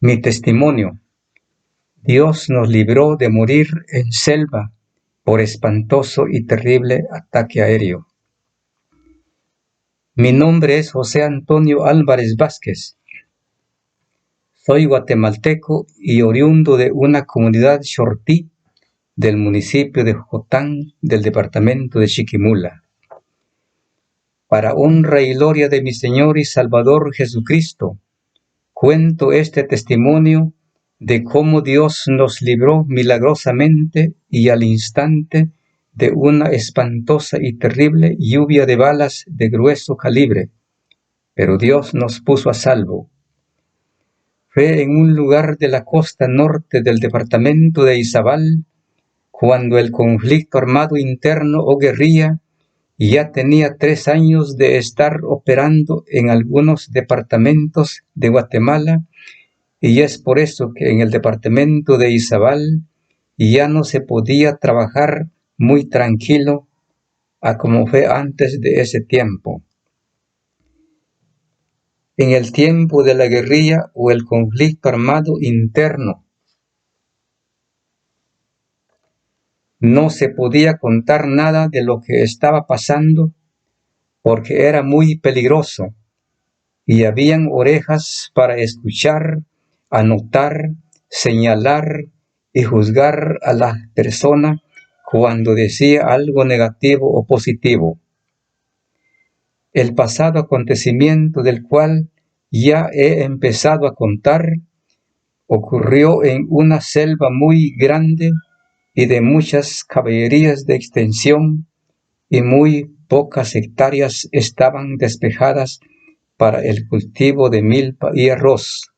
Mi testimonio. Dios nos libró de morir en selva por espantoso y terrible ataque aéreo. Mi nombre es José Antonio Álvarez Vázquez. Soy guatemalteco y oriundo de una comunidad xortí del municipio de Jotán del departamento de Chiquimula. Para honra y gloria de mi Señor y Salvador Jesucristo, cuento este testimonio de cómo Dios nos libró milagrosamente y al instante de una espantosa y terrible lluvia de balas de grueso calibre, pero Dios nos puso a salvo. Fue en un lugar de la costa norte del departamento de Izabal, cuando el conflicto armado interno o guerrilla ya tenía 3 años de estar operando en algunos departamentos de Guatemala, y es por eso que en el departamento de Izabal ya no se podía trabajar muy tranquilo a como fue antes de ese tiempo. En el tiempo de la guerrilla o el conflicto armado interno, no se podía contar nada de lo que estaba pasando porque era muy peligroso y habían orejas para escuchar, anotar, señalar y juzgar a la persona cuando decía algo negativo o positivo. El pasado acontecimiento del cual ya he empezado a contar ocurrió en una selva muy grande y de muchas caballerías de extensión, y muy pocas hectáreas estaban despejadas para el cultivo de milpa y arroz.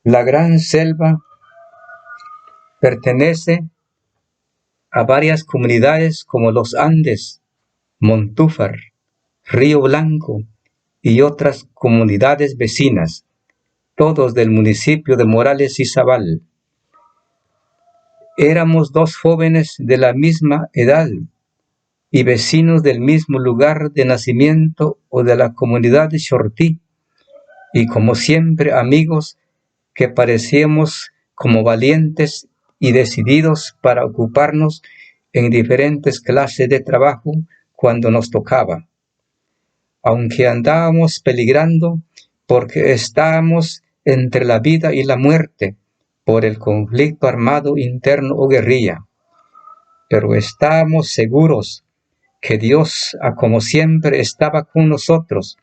La gran selva pertenece a varias comunidades como Los Andes, Montúfar, Río Blanco y otras comunidades vecinas, todos del municipio de Morales Izabal. Éramos 2 jóvenes de la misma edad y vecinos del mismo lugar de nacimiento o de la comunidad de xortí, y como siempre amigos que parecíamos como valientes y decididos para ocuparnos en diferentes clases de trabajo cuando nos tocaba. Aunque andábamos peligrando porque estábamos entre la vida y la muerte por el conflicto armado interno o guerrilla, pero estábamos seguros que Dios, como siempre, estaba con nosotros.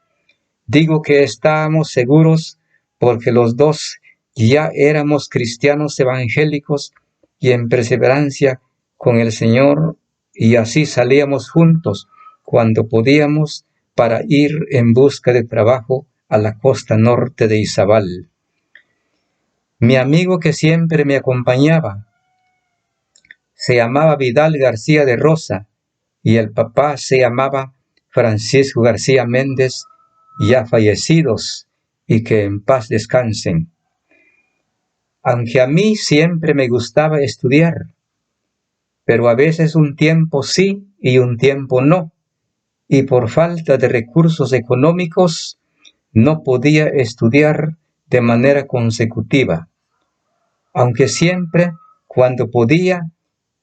Digo que estábamos seguros porque los 2 ya éramos cristianos evangélicos y en perseverancia con el Señor, y así salíamos juntos cuando podíamos para ir en busca de trabajo a la costa norte de Izabal. Mi amigo que siempre me acompañaba se llamaba Vidal García de Rosa y el papá se llamaba Francisco García Méndez, ya fallecidos, y que en paz descansen. Aunque a mí siempre me gustaba estudiar, pero a veces un tiempo sí y un tiempo no, y por falta de recursos económicos no podía estudiar de manera consecutiva. Aunque siempre, cuando podía,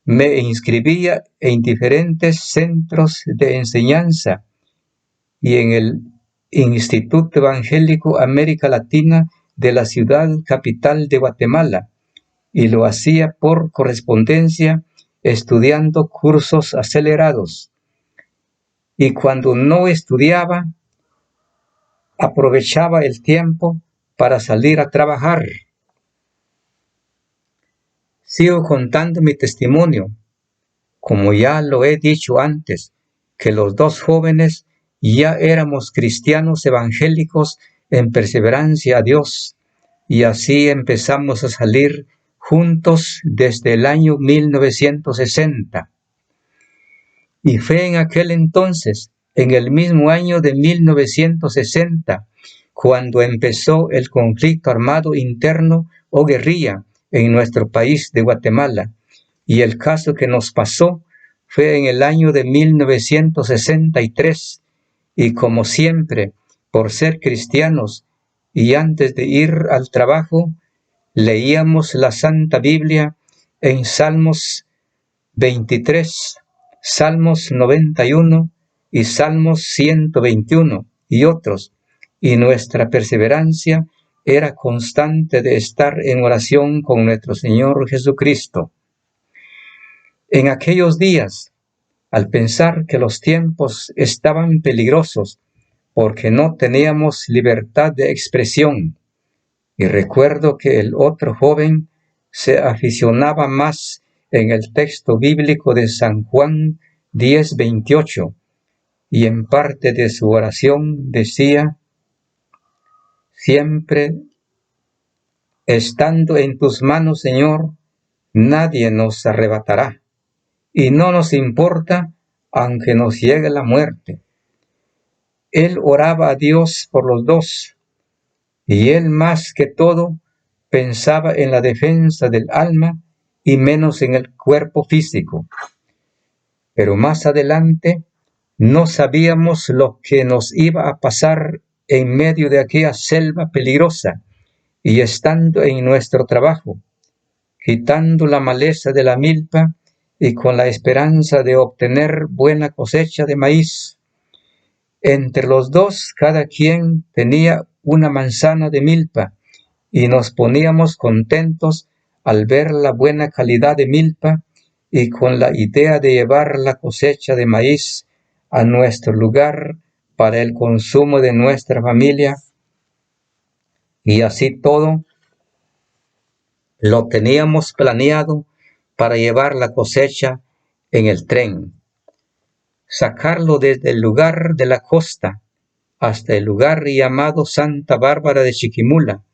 me inscribía en diferentes centros de enseñanza y en el Instituto Evangélico América Latina de la ciudad capital de Guatemala, y lo hacía por correspondencia estudiando cursos acelerados. Y cuando no estudiaba, aprovechaba el tiempo para salir a trabajar. Sigo contando mi testimonio. Como ya lo he dicho antes, que los 2 jóvenes ya éramos cristianos evangélicos en perseverancia a Dios, y así empezamos a salir juntos desde el año 1960. Y fue en aquel entonces, en el mismo año de 1960, cuando empezó el conflicto armado interno o guerrilla en nuestro país de Guatemala, y el caso que nos pasó fue en el año de 1963, y como siempre, por ser cristianos y antes de ir al trabajo leíamos la Santa Biblia en Salmos 23, Salmos 91 y Salmos 121 y otros, y nuestra perseverancia era constante de estar en oración con nuestro Señor Jesucristo. En aquellos días, al pensar que los tiempos estaban peligrosos porque no teníamos libertad de expresión, y recuerdo que el otro joven se aficionaba más en el texto bíblico de San Juan 10:28, y en parte de su oración decía: siempre estando en tus manos, Señor, nadie nos arrebatará, y no nos importa aunque nos llegue la muerte. Él oraba a Dios por los dos, y él más que todo pensaba en la defensa del alma y menos en el cuerpo físico. Pero más adelante no sabíamos lo que nos iba a pasar en medio de aquella selva peligrosa, y estando en nuestro trabajo, quitando la maleza de la milpa y con la esperanza de obtener buena cosecha de maíz. Entre los dos, cada quien tenía una manzana de milpa, y nos poníamos contentos al ver la buena calidad de milpa y con la idea de llevar la cosecha de maíz a nuestro lugar para el consumo de nuestra familia. Y así todo lo teníamos planeado para llevar la cosecha en el tren, sacarlo desde el lugar de la costa hasta el lugar llamado Santa Bárbara de Chiquimula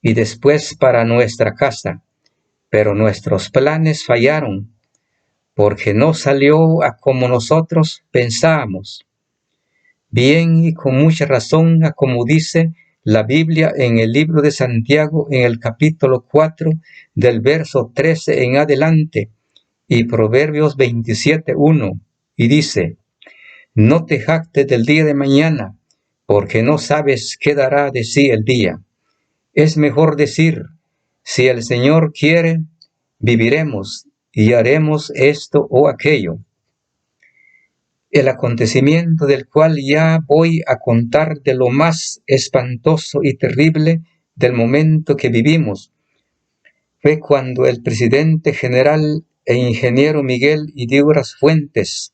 y después para nuestra casa. Pero nuestros planes fallaron porque no salió a como nosotros pensábamos. Bien y con mucha razón, a como dice la Biblia en el libro de Santiago, en el capítulo 4, del verso 13 en adelante, y Proverbios 27:1, y dice: no te jactes del día de mañana, porque no sabes qué dará de sí el día. Es mejor decir: si el Señor quiere, viviremos y haremos esto o aquello. El acontecimiento del cual ya voy a contar, de lo más espantoso y terrible del momento que vivimos, fue cuando el presidente general e ingeniero Miguel Ydígoras Fuentes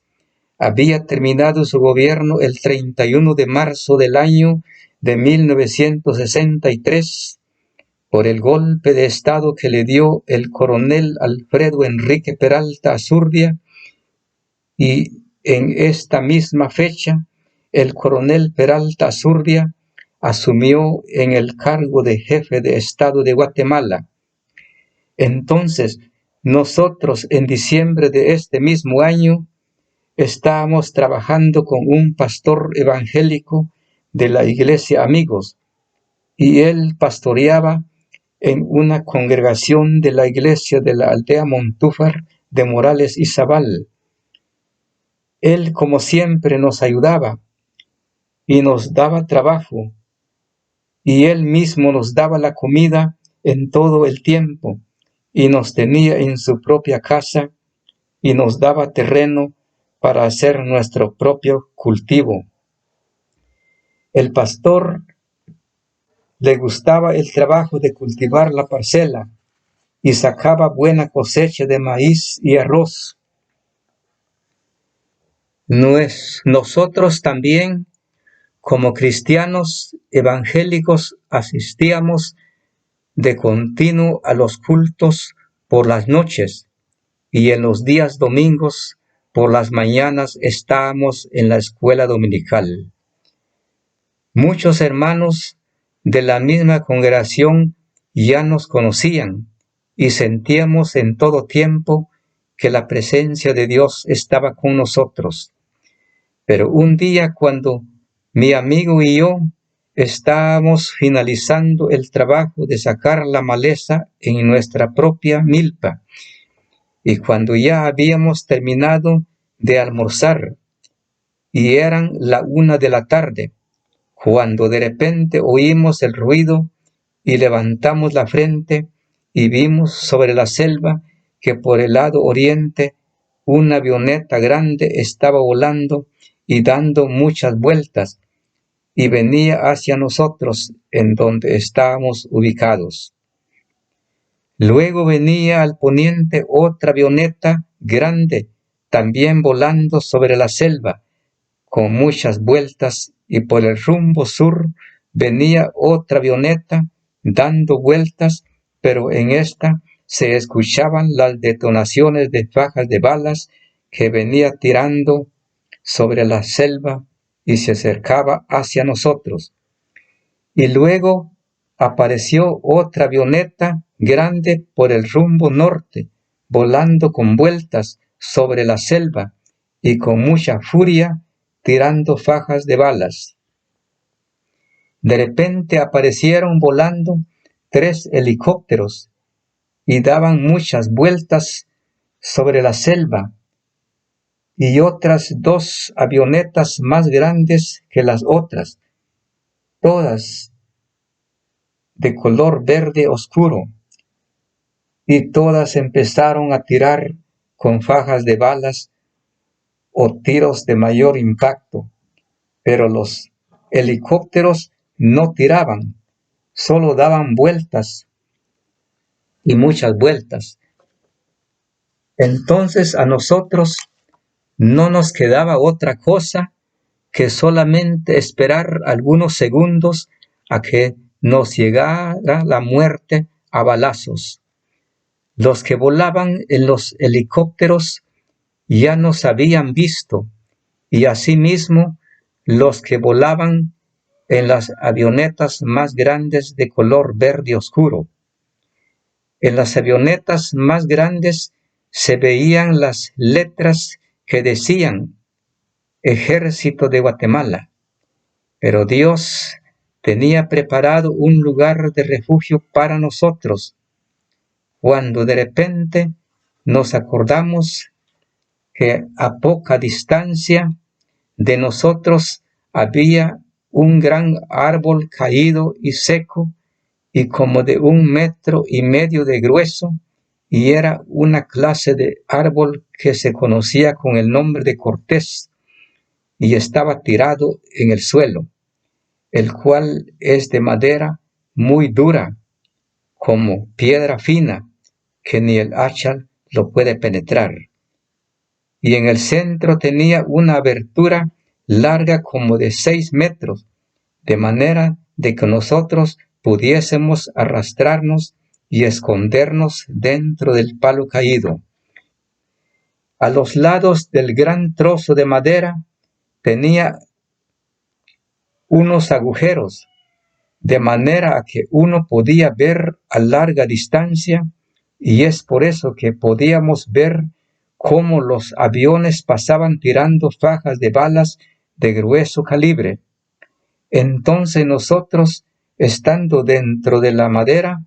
había terminado su gobierno el 31 de marzo del año de 1963 por el golpe de estado que le dio el coronel Alfredo Enrique Peralta Azurdia, y en esta misma fecha el coronel Peralta Azurdia asumió en el cargo de jefe de Estado de Guatemala. Entonces, nosotros en diciembre de este mismo año estábamos trabajando con un pastor evangélico de la Iglesia Amigos, y él pastoreaba en una congregación de la iglesia de la aldea Montúfar de Morales y Zabal. Él, como siempre, nos ayudaba y nos daba trabajo, y él mismo nos daba la comida en todo el tiempo, y nos tenía en su propia casa, y nos daba terreno para hacer nuestro propio cultivo. El pastor le gustaba el trabajo de cultivar la parcela y sacaba buena cosecha de maíz y arroz. Nosotros también, como cristianos evangélicos, asistíamos de continuo a los cultos por las noches, y en los días domingos por las mañanas estábamos en la escuela dominical. Muchos hermanos de la misma congregación ya nos conocían, y sentíamos en todo tiempo que la presencia de Dios estaba con nosotros. Pero un día, cuando mi amigo y yo estábamos finalizando el trabajo de sacar la maleza en nuestra propia milpa, y cuando ya habíamos terminado de almorzar y eran la 1 de la tarde, cuando de repente oímos el ruido y levantamos la frente y vimos sobre la selva que por el lado oriente una avioneta grande estaba volando y dando muchas vueltas y venía hacia nosotros en donde estábamos ubicados. Luego venía al poniente otra avioneta grande, también volando sobre la selva, con muchas vueltas, y por el rumbo sur venía otra avioneta dando vueltas, pero en esta se escuchaban las detonaciones de fajas de balas que venía tirando sobre la selva y se acercaba hacia nosotros. Y luego apareció otra avioneta grande por el rumbo norte, volando con vueltas sobre la selva y con mucha furia tirando fajas de balas. De repente aparecieron volando 3 helicópteros y daban muchas vueltas sobre la selva, y otras 2 avionetas más grandes que las otras, todas de color verde oscuro, y todas empezaron a tirar con fajas de balas o tiros de mayor impacto, pero los helicópteros no tiraban, solo daban vueltas y muchas vueltas. Entonces a nosotros no nos quedaba otra cosa que solamente esperar algunos segundos a que nos llegara la muerte a balazos. Los que volaban en los helicópteros ya nos habían visto, y asimismo los que volaban en las avionetas más grandes de color verde oscuro. En las avionetas más grandes se veían las letras que decían Ejército de Guatemala, pero Dios tenía preparado un lugar de refugio para nosotros, cuando de repente nos acordamos que a poca distancia de nosotros había un gran árbol caído y seco y como de 1,5 metros de grueso, y era una clase de árbol que se conocía con el nombre de cortés, y estaba tirado en el suelo, el cual es de madera muy dura, como piedra fina, que ni el hacha lo puede penetrar. Y en el centro tenía una abertura larga como de 6 metros, de manera de que nosotros pudiésemos arrastrarnos y escondernos dentro del palo caído. A los lados del gran trozo de madera tenía unos agujeros, de manera que uno podía ver a larga distancia, y es por eso que podíamos ver cómo los aviones pasaban tirando fajas de balas de grueso calibre. Entonces nosotros, estando dentro de la madera,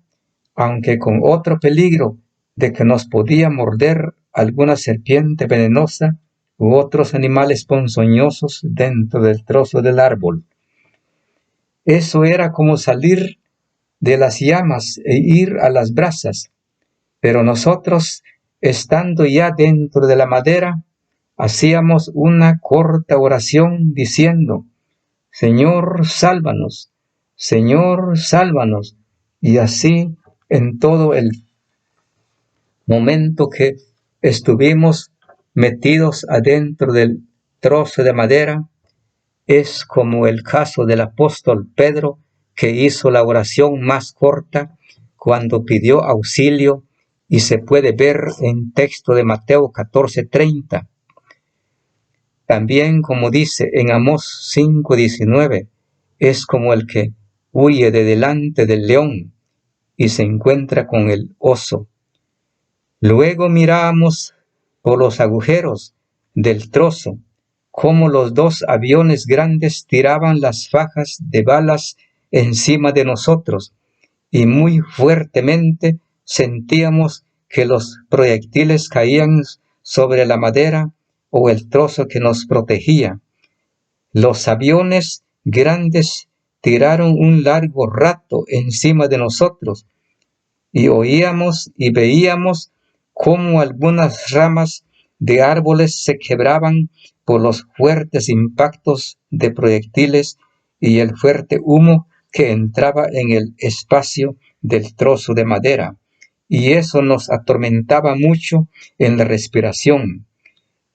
aunque con otro peligro de que nos podía morder alguna serpiente venenosa u otros animales ponzoñosos dentro del trozo del árbol. Eso era como salir de las llamas e ir a las brasas, pero nosotros, estando ya dentro de la madera, hacíamos una corta oración diciendo: Señor, sálvanos, Señor, sálvanos, y así en todo el momento que estuvimos metidos adentro del trozo de madera. Es como el caso del apóstol Pedro, que hizo la oración más corta cuando pidió auxilio, y se puede ver en texto de Mateo 14:30. También, como dice en Amós 5:19, es como el que huye de delante del león y se encuentra con el oso. Luego miramos por los agujeros del trozo cómo los 2 aviones grandes tiraban las fajas de balas encima de nosotros, y muy fuertemente sentíamos que los proyectiles caían sobre la madera o el trozo que nos protegía. Los aviones grandes tiraron un largo rato encima de nosotros, y oíamos y veíamos cómo algunas ramas de árboles se quebraban por los fuertes impactos de proyectiles y el fuerte humo que entraba en el espacio del trozo de madera, y eso nos atormentaba mucho en la respiración,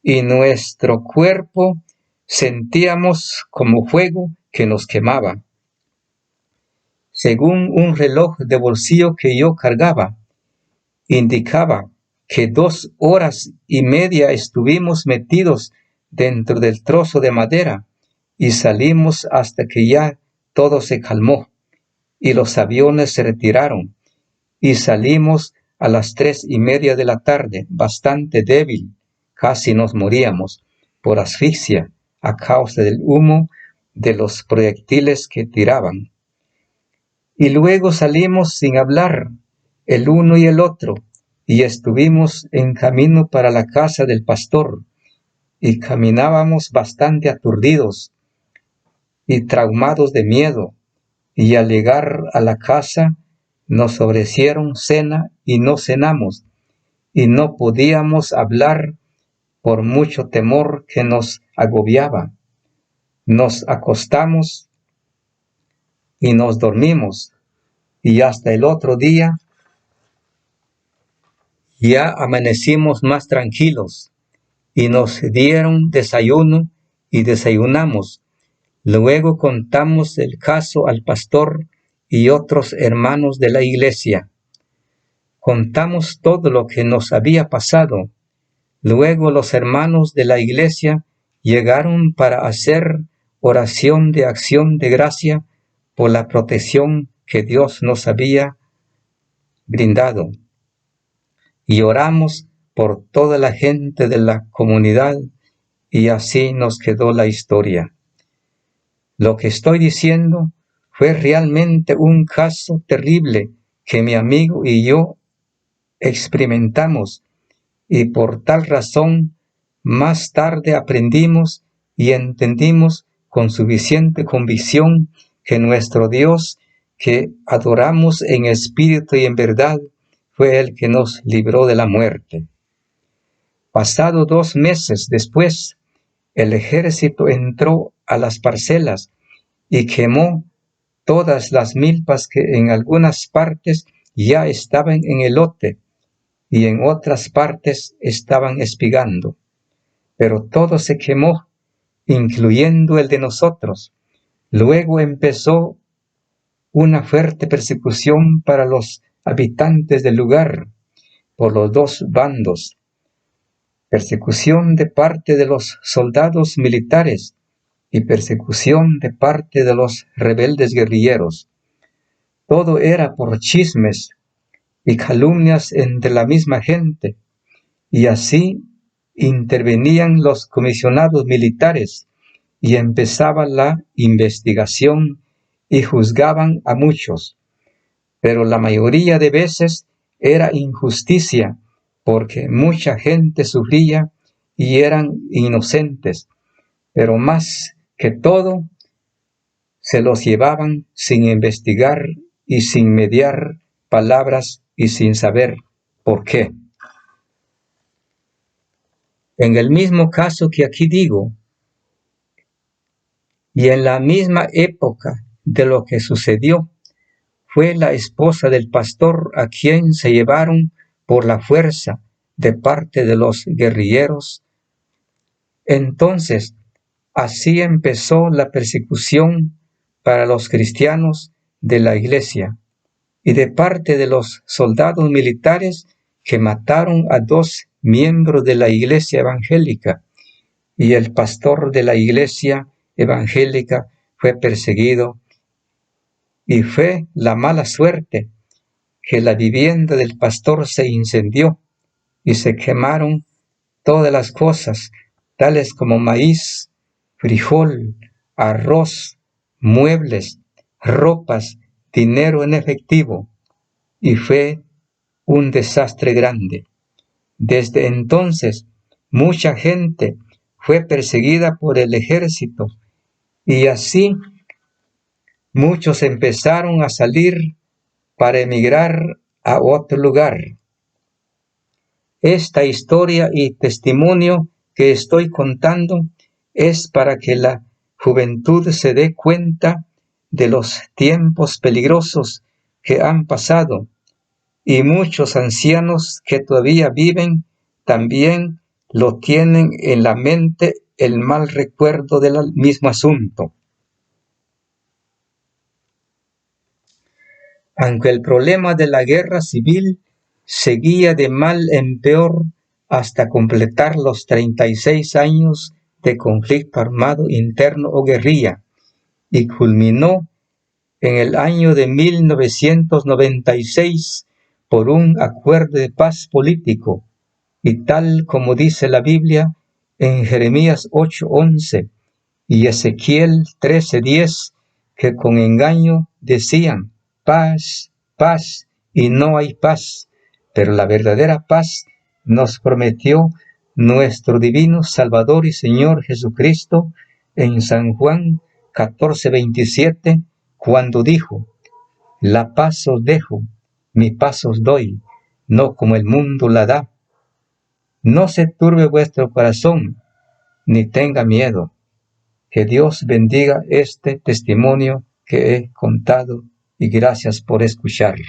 y nuestro cuerpo sentíamos como fuego que nos quemaba. Según un reloj de bolsillo que yo cargaba, indicaba que 2 horas y media estuvimos metidos dentro del trozo de madera y salimos hasta que ya todo se calmó y los aviones se retiraron, y salimos a las 3:30 de la tarde, bastante débil, casi nos moríamos por asfixia a causa del humo de los proyectiles que tiraban. Y luego salimos sin hablar, el uno y el otro, y estuvimos en camino para la casa del pastor, y caminábamos bastante aturdidos y traumados de miedo, y al llegar a la casa nos ofrecieron cena y no cenamos, y no podíamos hablar por mucho temor que nos agobiaba. Nos acostamos y nos dormimos, y hasta el otro día ya amanecimos más tranquilos, y nos dieron desayuno y desayunamos. Luego contamos el caso al pastor y otros hermanos de la iglesia. Contamos todo lo que nos había pasado. Luego los hermanos de la iglesia llegaron para hacer oración de acción de gracia por la protección que Dios nos había brindado. Y oramos por toda la gente de la comunidad, y así nos quedó la historia. Lo que estoy diciendo fue realmente un caso terrible que mi amigo y yo experimentamos, y por tal razón más tarde aprendimos y entendimos con suficiente convicción que nuestro Dios, que adoramos en espíritu y en verdad, fue el que nos libró de la muerte. Pasado 2 meses después, el ejército entró a las parcelas y quemó todas las milpas que en algunas partes ya estaban en el lote y en otras partes estaban espigando. Pero todo se quemó, incluyendo el de nosotros. Luego empezó una fuerte persecución para los habitantes del lugar por los 2 bandos. Persecución de parte de los soldados militares y persecución de parte de los rebeldes guerrilleros. Todo era por chismes y calumnias entre la misma gente, y así intervenían los comisionados militares y empezaba la investigación y juzgaban a muchos, pero la mayoría de veces era injusticia, porque mucha gente sufría y eran inocentes, pero más que todo se los llevaban sin investigar y sin mediar palabras y sin saber por qué. En el mismo caso que aquí digo, y en la misma época de lo que sucedió, fue la esposa del pastor a quien se llevaron por la fuerza de parte de los guerrilleros. Entonces, así empezó la persecución para los cristianos de la iglesia y de parte de los soldados militares que mataron a 2 miembros de la iglesia evangélica, y el pastor de la iglesia evangélica fue perseguido, y fue la mala suerte que la vivienda del pastor se incendió y se quemaron todas las cosas, tales como maíz, frijol, arroz, muebles, ropas, dinero en efectivo, y fue un desastre grande. Desde entonces, mucha gente fue perseguida por el ejército, y así muchos empezaron a salir para emigrar a otro lugar. Esta historia y testimonio que estoy contando es para que la juventud se dé cuenta de los tiempos peligrosos que han pasado, y muchos ancianos que todavía viven también lo tienen en la mente el mal recuerdo del mismo asunto. Aunque el problema de la guerra civil seguía de mal en peor hasta completar los 36 años de conflicto armado interno o guerrilla, y culminó en el año de 1996 por un acuerdo de paz político, y tal como dice la Biblia en Jeremías 8:11 y Ezequiel 13:10, que con engaño decían paz, paz, y no hay paz, pero la verdadera paz nos prometió nuestro divino Salvador y Señor Jesucristo en San Juan 14:27, cuando dijo: la paz os dejo, mi paz os doy, no como el mundo la da. No se turbe vuestro corazón, ni tenga miedo. Que Dios bendiga este testimonio que he contado y gracias por escucharlo.